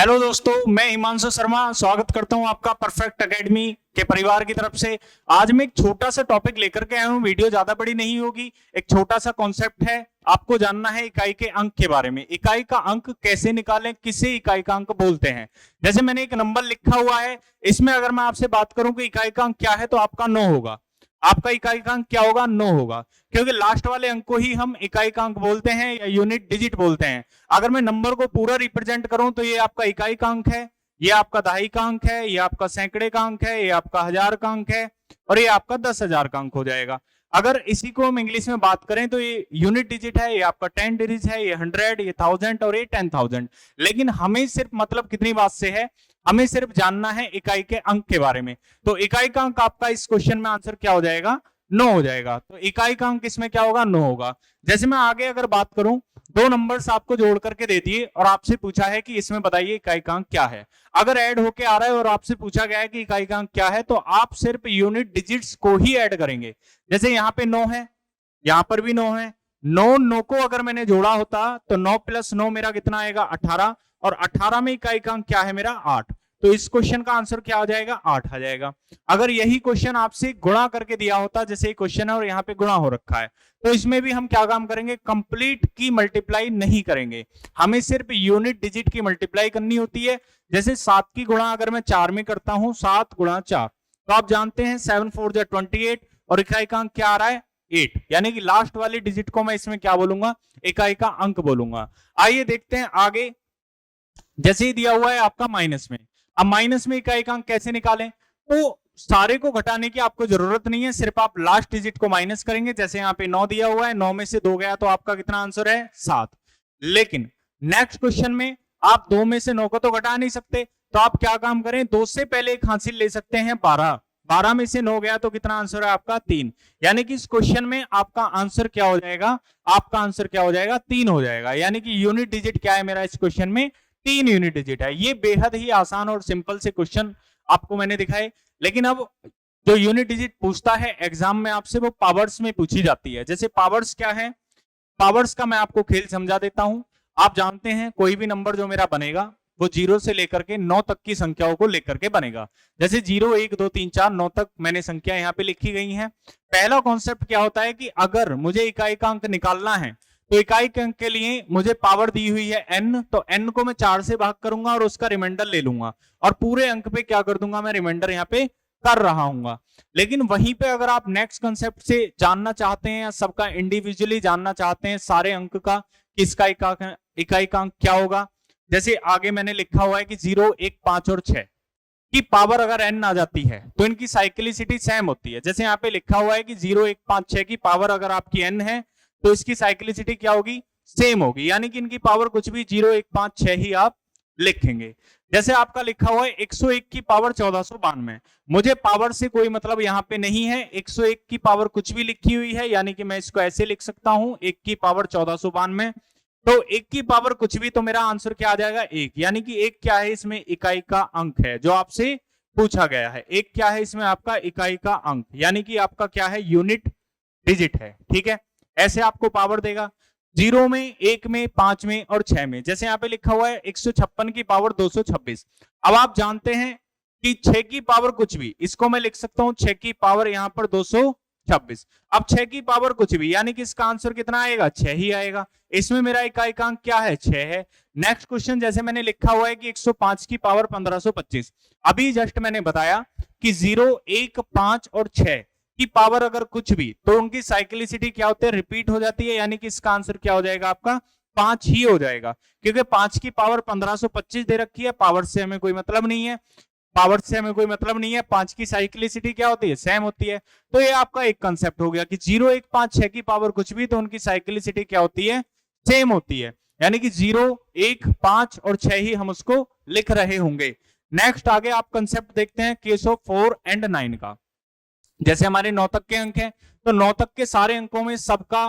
Hello दोस्तों, मैं हिमांशु शर्मा स्वागत करता हूं आपका परफेक्ट एकेडमी के परिवार की तरफ से। आज मैं एक छोटा सा टॉपिक लेकर के आया हूं। वीडियो ज्यादा बड़ी नहीं होगी, एक छोटा सा कॉन्सेप्ट है। आपको जानना है इकाई के अंक के बारे में। इकाई का अंक कैसे निकालें, किसे इकाई का अंक बोलते हैं। जैसे मैंने एक नंबर लिखा हुआ है, इसमें अगर मैं आपसे बात करूं कि इकाई का अंक क्या है तो आपका 9 होगा। आपका इकाई का अंक क्या होगा? 9 होगा, क्योंकि लास्ट वाले अंक को ही हम इकाई का अंक बोलते हैं या यूनिट डिजिट बोलते हैं। अगर मैं नंबर को पूरा रिप्रेजेंट करूं तो ये आपका इकाई का अंक है, ये आपका दहाई का अंक है, ये आपका सैकड़े का अंक है, ये आपका हजार का अंक है और ये आपका 10,000 का अंक हो जाएगा। अगर इसी को हम इंग्लिश में बात करें तो ये यूनिट डिजिट है, ये आपका 10 डिजिट है, ये 100, ये 1000 और ये 10,000। लेकिन हमें सिर्फ मतलब कितनी बात से है, हमें सिर्फ जानना है इकाई के अंक के बारे में। तो इकाई का अंक आपका इस क्वेश्चन में आंसर क्या हो जाएगा? 9 हो जाएगा। तो इकाई का अंक इसमें क्या होगा? 9 होगा। जैसे मैं आगे अगर बात करूं, दो नंबर्स आपको जोड़ करके दे दिए और आपसे पूछा है कि इसमें बताइए इकाई का अंक क्या है। अगर ऐड होके आ रहा है और आपसे पूछा गया है कि इकाई का अंक क्या है, तो आप सिर्फ यूनिट डिजिट्स को ही ऐड करेंगे। जैसे यहाँ पे 9 है, यहां पर भी 9 है। 9 को अगर मैंने जोड़ा होता तो 9 + 9 मेरा कितना आएगा? 18। और 18 में इकाई का अंक क्या है मेरा? 8। तो इस क्वेश्चन का आंसर क्या आ जाएगा? 8 आ जाएगा। अगर यही क्वेश्चन आपसे गुणा करके दिया होता, जैसे क्वेश्चन है और यहाँ पे गुणा हो रखा है, तो इसमें भी हम क्या काम करेंगे? कंप्लीट की मल्टीप्लाई नहीं करेंगे, हमें सिर्फ यूनिट डिजिट की मल्टीप्लाई करनी होती है। जैसे 7 की गुणा अगर मैं 4 में करता हूं, 7 × 4, तो आप जानते हैं 7 × 4 = 28 और इकाई का अंक क्या आ रहा है? 8। यानी कि लास्ट वाली डिजिट को मैं इसमें क्या बोलूंगा? इकाई का अंक बोलूंगा। आइए देखते हैं आगे। जैसे ही दिया हुआ है आपका माइनस में, अब माइनस में इकाई का अंक कैसे निकालें? तो सारे को घटाने की आपको जरूरत नहीं है, सिर्फ आप लास्ट डिजिट को माइनस करेंगे। जैसे यहाँ पे 9 दिया हुआ है, 9 में से 2 गया तो आपका कितना आंसर है? 7। लेकिन नेक्स्ट क्वेश्चन में आप 2 में से 9 को तो घटा नहीं सकते, तो आप क्या काम करें? 2 से पहले एक हासिल ले सकते हैं 12। 12 में से 9 गया तो कितना आंसर है आपका? 3। यानी कि इस क्वेश्चन में आपका आंसर क्या हो जाएगा? आपका आंसर क्या हो जाएगा? 3 हो जाएगा। यानी कि यूनिट डिजिट क्या है मेरा इस क्वेश्चन में? 3 यूनिट डिजिट है। ये बेहद ही आसान और सिंपल से क्वेश्चन आपको मैंने दिखाए। लेकिन अब जो यूनिट डिजिट पूछता है एग्जाम में आपसे, वो पावर्स में पूछी जाती है। जैसे पावर्स क्या है? पावर्स का मैं आपको खेल समझा देता हूं। आप जानते हैं कोई भी नंबर जो मेरा बनेगा वो 0 से लेकर के 9 तक की संख्याओं को लेकर के बनेगा। जैसे 0 1 2 3 4 9 तक मैंने संख्या यहाँ पे लिखी गई हैं। पहला कॉन्सेप्ट क्या होता है कि अगर मुझे इकाई का अंक निकालना है तो इकाई के अंक के लिए मुझे पावर दी हुई है n, तो n को मैं 4 से भाग करूंगा और उसका रिमाइंडर ले लूंगा और पूरे अंक पे क्या कर दूंगा? मैं रिमाइंडर यहाँ पे कर रहा हूँ। लेकिन वहीं पे अगर आप नेक्स्ट कंसेप्ट से जानना चाहते हैं या सबका इंडिविजुअली जानना चाहते हैं सारे अंक का, किसका इकाई का अंक क्या होगा, जैसे आगे मैंने लिखा हुआ है कि 0 1 5 और 6 की पावर अगर n आ जाती है तो इनकी साइक्लिसिटी सेम होती है। जैसे यहाँ पे लिखा हुआ है कि 0 1 5 6 की पावर अगर आपकी n है तो इसकी साइक्लिसिटी क्या होगी? सेम होगी। यानी कि इनकी पावर कुछ भी 0 1 5 6 ही आप लिखेंगे। जैसे आपका लिखा हुआ है 101 की पावर 1492, मुझे पावर से कोई मतलब यहाँ पे नहीं है। 101 की पावर कुछ भी लिखी हुई है, यानी कि मैं इसको ऐसे लिख सकता हूं 1 की पावर 1492। तो 1 की पावर कुछ भी, तो मेरा आंसर क्या आ जाएगा? 1। यानी कि 1 क्या है? इसमें इकाई का अंक है जो आपसे पूछा गया है। 1 क्या है? इसमें आपका इकाई का अंक, यानी कि आपका क्या है? यूनिट डिजिट है। ठीक है, ऐसे आपको पावर देगा 0 में 1 में 5 में और 6 में। जैसे यहाँ पे लिखा हुआ है 156 की पावर 226। अब आप जानते हैं कि 6 की पावर कुछ भी, इसको मैं लिख सकता हूं 6 की पावर यहाँ पर 226। अब 6 की पावर कुछ भी, यानी कि इसका आंसर कितना आएगा? 6 ही आएगा। इसमें मेरा इकाई का अंक क्या है? 6 है। नेक्स्ट क्वेश्चन, जैसे मैंने लिखा हुआ है कि 105 की पावर 1525। अभी जस्ट मैंने बताया कि 0 1 5 और 6 की पावर अगर कुछ भी, तो उनकी साइक्लिसिटी क्या होती है? रिपीट हो जाती है। यानी कि इसका आंसर क्या हो जाएगा आपका? 5 ही हो जाएगा, क्योंकि 5 की पावर 1525 दे रखी है। पावर से हमें कोई मतलब नहीं है, पावर से हमें कोई मतलब नहीं है। 5 की साइक्लिसिटी क्या होती है? सेम होती है। तो ये आपका एक कंसेप्ट हो गया कि 0 1 5 6 की पावर कुछ भी, तो उनकी साइक्लिसिटी क्या होती है? सेम होती है। यानी कि 0 1 5 और 6 ही हम उसको लिख रहे होंगे। नेक्स्ट आगे आप कंसेप्ट देखते हैं केस ऑफ 4 एंड 9 का। जैसे हमारे 9 तक के अंक हैं, तो 9 तक के सारे अंकों में सबका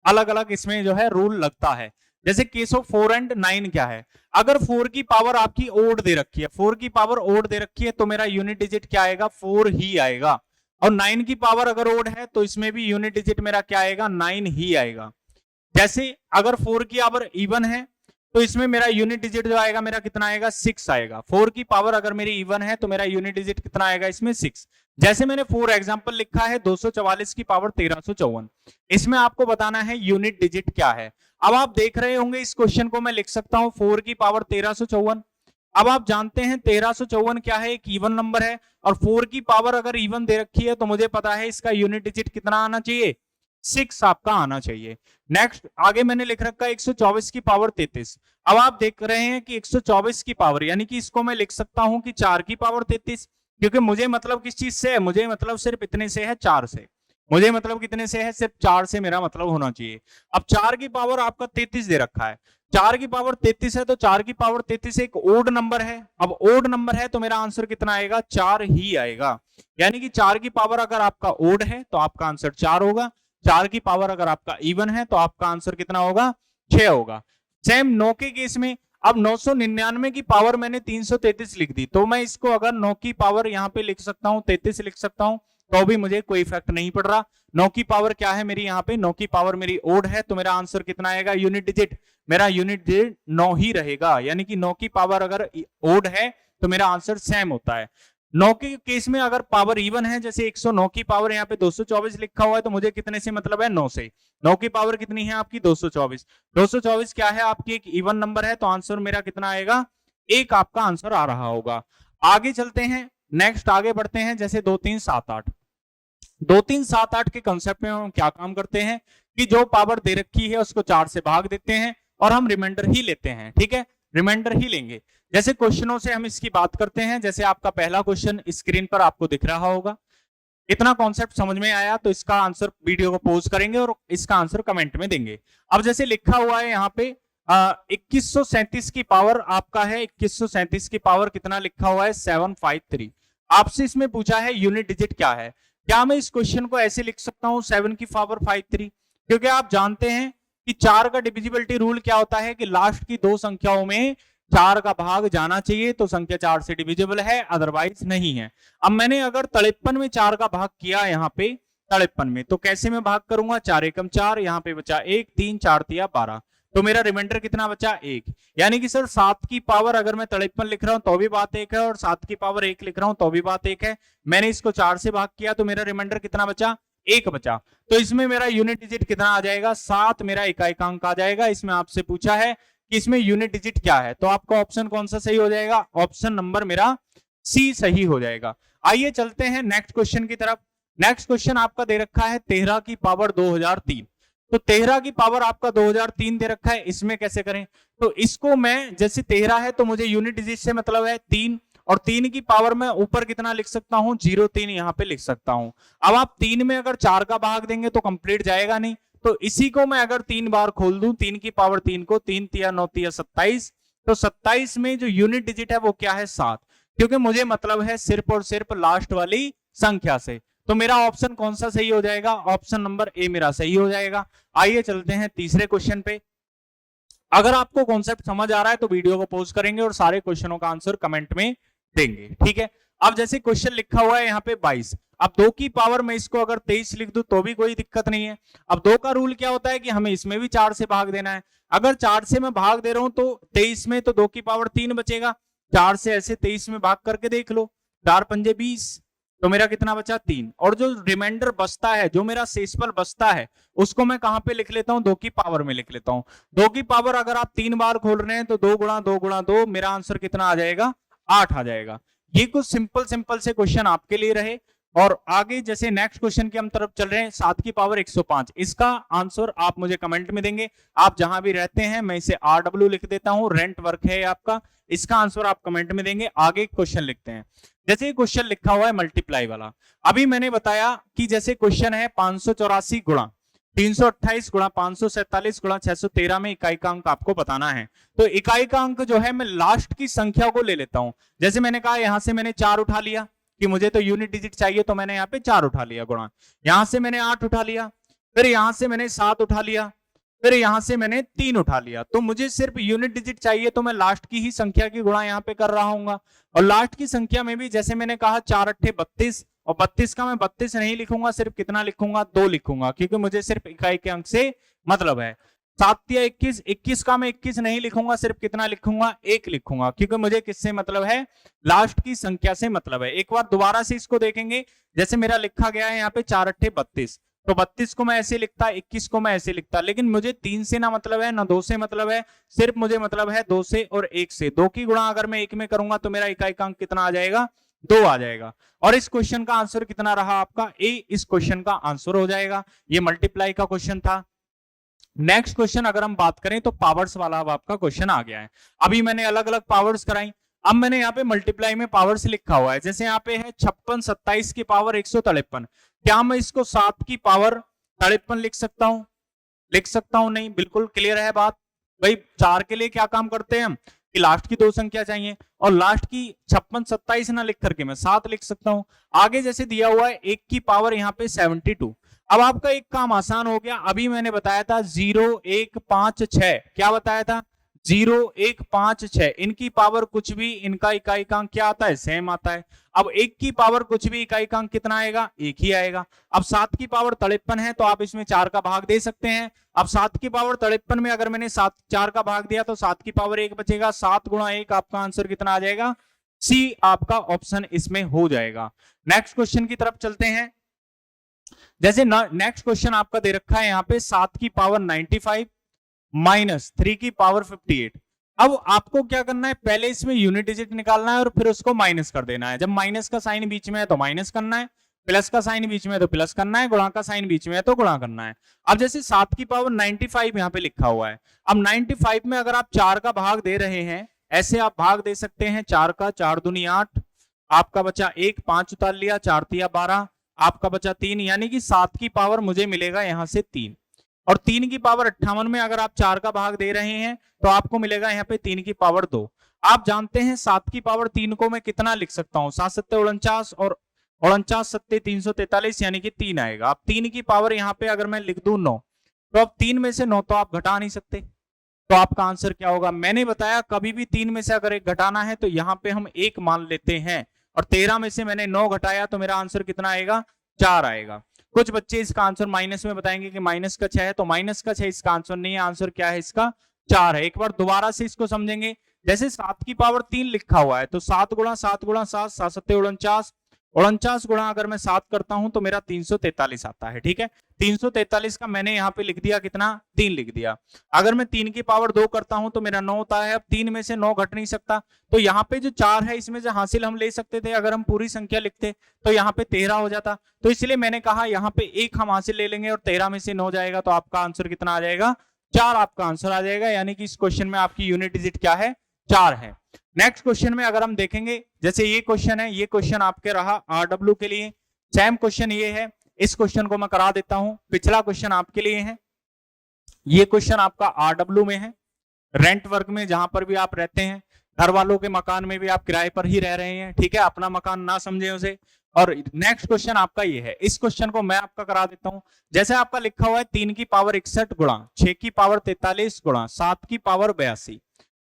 अलग अलग इसमें जो है रूल लगता है। जैसे केस ऑफ 4 एंड 9 क्या है? अगर 4 की पावर आपकी ओड दे रखी है, 4 की पावर ओड दे रखी है, तो मेरा यूनिट डिजिट क्या आएगा? 4 ही आएगा। और 9 की पावर अगर ओड है तो इसमें भी यूनिट डिजिट मेरा क्या आएगा? 9 ही आएगा। जैसे अगर 4 की पावर इवन है तो इसमें मेरा यूनिट डिजिट जो आएगा मेरा कितना आएगा 6 आएगा। 4 की पावर अगर मेरी इवन है तो मेरा यूनिट डिजिट कितना आएगा इसमें 6। जैसे मैंने 4 एग्जांपल लिखा है 244 की पावर 1354, इसमें आपको बताना है यूनिट डिजिट क्या है। अब आप देख रहे होंगे इस क्वेश्चन को मैं लिख सकता हूं 4 की पावर 1354। अब आप जानते हैं 1354 क्या है, एक इवन नंबर है, और 4 की पावर अगर इवन दे रखी है तो मुझे पता है इसका यूनिट डिजिट कितना आना चाहिए, 6 आपका आना चाहिए। नेक्स्ट आगे मैंने लिख रखा है 124 की पावर 33। अब आप देख रहे हैं कि 124 की पावर यानी कि इसको मैं लिख सकता हूं कि 4 की पावर 33, क्योंकि मुझे मतलब किस चीज से है, मुझे मतलब सिर्फ इतने से है 4 से, मुझे मतलब कितने से है, सिर्फ 4 से मेरा मतलब होना चाहिए। अब 4 की पावर आपका 33 दे रखा है, 4 की पावर 33 है तो 4 की पावर 33 एक ओड नंबर है। अब ओड नंबर है तो मेरा आंसर कितना आएगा, 4 ही आएगा। यानी कि 4 की पावर अगर आपका ओड है तो आपका आंसर 4 होगा, 4 की पावर अगर आपका इवन है तो आपका आंसर कितना होगा, 6 होगा। सेम 9 के केस में, अब 999 की पावर मैंने 333 लिख दी, तो मैं इसको अगर 9 की पावर यहाँ पे लिख सकता हूँ 33 लिख सकता हूँ, तो भी मुझे कोई इफेक्ट नहीं पड़ रहा। 9 की पावर क्या है मेरी, यहाँ पे 9 की पावर मेरी ओड है, तो मेरा आंसर कितना आएगा, यूनिट डिजिट, मेरा यूनिट डिजिट 9 ही रहेगा। यानी कि 9 की पावर अगर ओड है तो मेरा आंसर सेम होता है। 9 के केस में अगर पावर इवन है, जैसे 109 की पावर यहाँ पे 224 लिखा हुआ है, तो मुझे कितने से मतलब है, 9 से। 9 की पावर कितनी है आपकी, 224। 224 क्या है आपकी, एक इवन नंबर है, तो आंसर मेरा कितना आएगा, 1 आपका आंसर आ रहा होगा। आगे चलते हैं, नेक्स्ट आगे बढ़ते हैं, जैसे 2 3 7 8। 2 3 7 8 के कंसेप्ट में हम क्या काम करते हैं कि जो पावर दे रखी है उसको 4 से भाग देते हैं और हम रिमाइंडर ही लेते हैं। ठीक है, रिमाइंडर ही लेंगे। जैसे क्वेश्चनों से हम इसकी बात करते हैं, जैसे आपका पहला क्वेश्चन स्क्रीन पर आपको दिख रहा होगा। इतना कॉन्सेप्ट समझ में आया तो इसका आंसर वीडियो को पॉज करेंगे और इसका आंसर कमेंट में देंगे। अब जैसे लिखा हुआ है यहाँ पे 2137 की पावर आपका है, 2137 की पावर कितना लिखा हुआ है, 753। आपसे इसमें पूछा है यूनिट डिजिट क्या है। क्या मैं इस क्वेश्चन को ऐसे लिख सकता हूं 7 की पावर 53, क्योंकि आप जानते हैं कि 4 का डिविजिबिलिटी रूल क्या होता है कि लास्ट की दो संख्याओं में 4 का भाग जाना चाहिए तो संख्या 4 से डिविजिबल है, अदरवाइज नहीं है। अब मैंने अगर 53 में 4 का भाग किया यहाँ पे 53 में, तो कैसे मैं भाग करूंगा, 4 एकम 4, यहाँ पे बचा 1, 3 4 तिया 12, तो मेरा रिमाइंडर कितना बचा, 1। यानी कि सर 7 की पावर अगर मैं 53 लिख रहा हूं तो भी बात 1 है, और 7 की पावर 1 लिख रहा हूं तो भी बात 1 है। मैंने इसको 4 से भाग किया तो मेरा रिमाइंडर कितना बचा, 1 बचा। तो इसमें मेरा यूनिट डिजिट कितना आ जाएगा, 7 मेरा इकाइकांक आ जाएगा। इसमें आपसे पूछा है कि इसमें यूनिट डिजिट क्या है, तो आपका ऑप्शन कौन सा सही हो जाएगा, ऑप्शन नंबर मेरा सी सही हो जाएगा। आइए चलते हैं नेक्स्ट क्वेश्चन की तरफ। नेक्स्ट क्वेश्चन आपका दे रखा है 13 की पावर 2003। तो 13 की पावर आपका 2003 दे रखा है, इसमें कैसे करें, तो इसको मैं जैसे 13 है तो मुझे यूनिट डिजिट से मतलब है 3, और 3 की पावर में ऊपर कितना लिख सकता हूं, 03 यहां पे लिख सकता हूं। अब आप 3 में अगर 4 का भाग देंगे तो कंप्लीट जाएगा नहीं, तो इसी को मैं अगर 3 बार खोल दूं, 3 की पावर 3 को, 3 तिया 9 तिया 27, तो 27 में जो यूनिट डिजिट है वो क्या है, 7, क्योंकि मुझे मतलब है सिर्फ और सिर्फ लास्ट वाली संख्या से। तो मेरा ऑप्शन कौन सा सही हो जाएगा, ऑप्शन नंबर ए मेरा सही हो जाएगा। आइए चलते हैं तीसरे क्वेश्चन पे। अगर आपको कॉन्सेप्ट समझ आ रहा है तो वीडियो को पॉज करेंगे और सारे क्वेश्चनों का आंसर कमेंट में देंगे। ठीक है, अब जैसे क्वेश्चन लिखा हुआ है यहाँ पे 22, अब 2 की पावर में इसको अगर 23 लिख दूं तो भी कोई दिक्कत नहीं है। अब 2 का रूल क्या होता है कि हमें इसमें भी 4 से भाग देना है। अगर 4 से मैं भाग दे रहा हूं तो 23 में तो 2 की पावर 3 बचेगा, 4 से ऐसे 23 में भाग करके देख लो, 4 पंजे 20, तो मेरा कितना बचा, 3। और जो रिमाइंडर बचता है, जो मेरा शेषफल बचता है, उसको मैं कहां पे लिख लेता हूं, 2 की पावर में लिख लेता हूं। 2 की पावर अगर आप 3 बार खोल रहे हैं तो 2 गुणा 2 गुणा 2, मेरा आंसर कितना आ जाएगा, 8 आ जाएगा। ये कुछ सिंपल से क्वेश्चन आपके लिए रहे। और आगे जैसे नेक्स्ट क्वेश्चन की हम तरफ चल रहे हैं, 7 की पावर 105, इसका आंसर आप मुझे कमेंट में देंगे। आप जहां भी रहते हैं, मैं इसे RW लिख देता हूं, रेंट वर्क है आपका, इसका आंसर आप कमेंट में देंगे। आगे क्वेश्चन लिखते हैं, जैसे क्वेश्चन लिखा हुआ है मल्टीप्लाई वाला। अभी मैंने बताया कि जैसे क्वेश्चन है 584 गुणा 328 गुणा 547 गुणा 613 में इकाई का अंक आपको बताना है। तो इकाई का अंक जो है मैं लास्ट की संख्या को ले लेता हूं। जैसे मैंने कहा यहां से मैंने 4 उठा लिया कि मुझे तो यूनिट डिजिट चाहिए, तो मैंने यहाँ पे 4 उठा लिया गुणा, यहां से मैंने 8 उठा लिया, फिर यहां से मैंने 7 उठा लिया, फिर यहां से मैंने 3 उठा लिया। तो मुझे सिर्फ यूनिट डिजिट चाहिए, तो मैं लास्ट की ही संख्या की गुणा यहाँ पे कर रहा हूँ। और लास्ट की संख्या में भी जैसे मैंने कहा 4 अट्ठे 32, और 32 का मैं 32 नहीं लिखूंगा, सिर्फ कितना लिखूंगा, 2 लिखूंगा, क्योंकि मुझे सिर्फ इकाई के अंक से मतलब है। 7 या 21, 21 का मैं 21 नहीं लिखूंगा, सिर्फ कितना लिखूंगा, 1 लिखूंगा, क्योंकि मुझे किससे मतलब है, लास्ट की संख्या से मतलब है। एक बार दोबारा से इसको देखेंगे, जैसे मेरा लिखा गया है यहाँ पे 4 अट्ठे 32, तो 32 को मैं ऐसे लिखता, 21 को मैं ऐसे लिखता, लेकिन मुझे 3 से ना मतलब है, ना 2 से मतलब है, सिर्फ मुझे मतलब है 2 से और 1 से। 2 की गुणा अगर मैं 1 में करूंगा तो मेरा इकाई अंक कितना आ जाएगा, 2 आ जाएगा। और इस क्वेश्चन का आंसर कितना रहा आपका, ए इस क्वेश्चन का आंसर हो जाएगा। ये मल्टीप्लाई का क्वेश्चन था। नेक्स्ट क्वेश्चन अगर हम बात करें तो पावर्स वाला अब आपका क्वेश्चन आ गया है। अभी मैंने अलग अलग पावर्स कराई, अब मैंने यहाँ पे मल्टीप्लाई में पावर्स लिखा हुआ है। जैसे यहाँ पे है 56 27 की पावर 153, क्या मैं इसको 7 की पावर 53 लिख सकता हूं? लिख सकता हूं? नहीं। बिल्कुल क्लियर है बात भाई। 4 के लिए क्या काम करते हैं हम कि लास्ट की 2 संख्या चाहिए, और लास्ट की 56 27 ना लिख करके मैं 7 लिख सकता हूं। आगे जैसे दिया हुआ है 1 की पावर यहाँ पे 72, अब आपका एक काम आसान हो गया। अभी मैंने बताया था 0 1 5 6, क्या बताया था, 0 1 5 6, इनकी पावर कुछ भी, इनका इकाई अंक क्या आता है, सेम आता है। अब 1 की पावर कुछ भी, इकाई अंक कितना आएगा, 1 ही आएगा। अब 7 की पावर 53 है तो आप इसमें 4 का भाग दे सकते हैं। अब 7 की पावर 53 में अगर मैंने 4 का भाग दिया तो 7 की पावर 1 बचेगा, 7 गुणा 1, आपका आंसर कितना आ जाएगा, सी आपका ऑप्शन इसमें हो जाएगा। नेक्स्ट क्वेश्चन की तरफ चलते हैं। जैसे नेक्स्ट क्वेश्चन आपका दे रखा है यहाँ पे 7 की पावर 95 माइनस 3 की पावर 58। अब आपको क्या करना है, पहले इसमें यूनिट डिजिट निकालना है और फिर उसको माइनस कर देना है। जब माइनस का साइन बीच में है तो माइनस करना है, प्लस का साइन बीच में है तो प्लस करना है, गुणा का साइन बीच में है तो गुणा करना है। अब जैसे 7 की पावर 95 यहाँ पे लिखा हुआ है, अब 95 में अगर आप 4 का भाग दे रहे हैं, ऐसे आप भाग दे सकते हैं 4 का, 4 दूनी 8, आपका बचा 1, 5 उतार लिया, 4 तिया 12, आपका बचा 3, यानी कि 7 की पावर मुझे मिलेगा यहां से 3। और 3 की पावर 58 में अगर आप 4 का भाग दे रहे हैं तो आपको मिलेगा यहाँ पे 3 की पावर 2। आप जानते हैं 7 की पावर 3 को मैं कितना लिख सकता हूँ, 7 सत्ते 49 और 49 सत्ते 343, यानी कि 3 आएगा। अब 3 की पावर यहाँ पे अगर मैं लिख दूं 9, तो अब 3 में से 9 तो आप घटा नहीं सकते, तो आपका आंसर क्या होगा। मैंने बताया कभी भी 3 में से अगर एक घटाना है तो यहाँ पे हम 1 मान लेते हैं, और 13 में से मैंने 9 घटाया तो मेरा आंसर कितना आएगा, 4 आएगा। कुछ बच्चे इसका आंसर माइनस में बताएंगे कि माइनस का 6 है, तो माइनस का 6 इसका आंसर नहीं है, आंसर क्या है इसका, 4 है। एक बार दोबारा से इसको समझेंगे। जैसे 7 की पावर 3 लिखा हुआ है तो 7 गुणा 7 गुणा 7, 7 सत्ते 49, 49 गुणा अगर मैं 7 करता हूं तो मेरा 343 आता है। ठीक है, 343 का मैंने यहाँ पे लिख दिया कितना, 3 लिख दिया। अगर मैं 3 की पावर 2 करता हूं तो मेरा 9 होता है। अब 3 में से 9 घट नहीं सकता, तो यहाँ पे जो 4 है इसमें से हासिल हम ले सकते थे, अगर हम पूरी संख्या लिखते तो यहाँ पे 13 हो जाता। तो इसलिए मैंने कहा यहाँ पे 1 हम हासिल ले लेंगे और 13 में से 9 जाएगा तो आपका आंसर कितना आ जाएगा, 4 आपका आंसर आ जाएगा। यानी कि इस क्वेश्चन में आपकी यूनिट डिजिट क्या है, 4 है। नेक्स्ट क्वेश्चन में अगर हम देखेंगे, जैसे ये क्वेश्चन है, ये क्वेश्चन आपके रहा आरडब्ल्यू के लिए, सेम क्वेश्चन ये है, इस क्वेश्चन को मैं करा देता हूं। पिछला क्वेश्चन आपके लिए है, ये क्वेश्चन आपका आरडब्ल्यू में है, रेंट वर्क में जहां पर भी आप रहते हैं, घर वालों के मकान में भी आप किराए पर ही रह रहे हैं, ठीक है, अपना मकान ना समझे उसे। और नेक्स्ट क्वेश्चन आपका ये है, इस क्वेश्चन को मैं आपका करा देता हूं। जैसे आपका लिखा हुआ है 3 की पावर 61 गुणा 6 की पावर 43 गुणा 7 की पावर 82।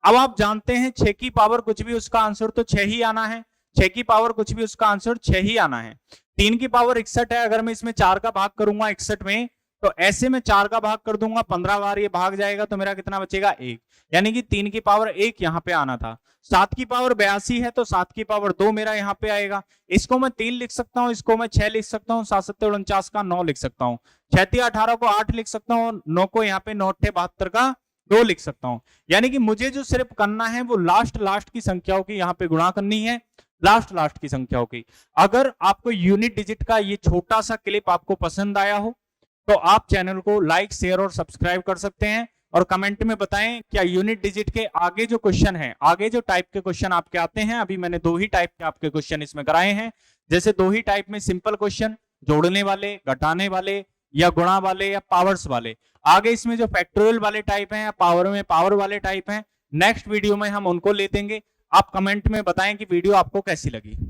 अब आप जानते हैं 6 की पावर कुछ भी उसका आंसर तो 6 ही आना है, 6 की पावर कुछ भी उसका आंसर 6 ही आना है। 3 की पावर 61 है, अगर मैं इसमें 4 का भाग करूंगा 61 में, तो ऐसे में 4 का भाग कर दूंगा, 15 बार ये भाग जाएगा तो मेरा कितना बचेगा, 1, यानी कि 3 की पावर 1 यहाँ पे आना था। 7 की पावर 82 है तो 7 की पावर 2 मेरा यहाँ पे आएगा। इसको मैं 3 लिख सकता हूँ, इसको मैं 6 लिख सकता हूँ, 7 सत्ते 49 का 9 लिख सकता हूँ, 6 18 को 8 लिख सकता हूँ, 9 को यहाँ पे 9 72 का 2 लिख सकता हूं। यानी कि मुझे जो सिर्फ करना है वो लास्ट की संख्याओं की यहाँ पे गुणा करनी है, लास्ट की संख्याओं की। अगर आपको यूनिट डिजिट का ये छोटा सा क्लिप आपको पसंद आया हो तो आप चैनल को लाइक शेयर और सब्सक्राइब कर सकते हैं, और कमेंट में बताएं क्या यूनिट डिजिट के आगे जो क्वेश्चन है, आगे जो टाइप के क्वेश्चन आपके आते हैं। अभी मैंने 2 ही टाइप के आपके क्वेश्चन इसमें कराए हैं, जैसे 2 ही टाइप में सिंपल क्वेश्चन, जोड़ने वाले, घटाने वाले, या गुणा वाले, या पावर्स वाले। आगे इसमें जो फैक्टोरियल वाले टाइप हैं या पावर में पावर वाले टाइप हैं, नेक्स्ट वीडियो में हम उनको ले देंगे। आप कमेंट में बताएं कि वीडियो आपको कैसी लगी।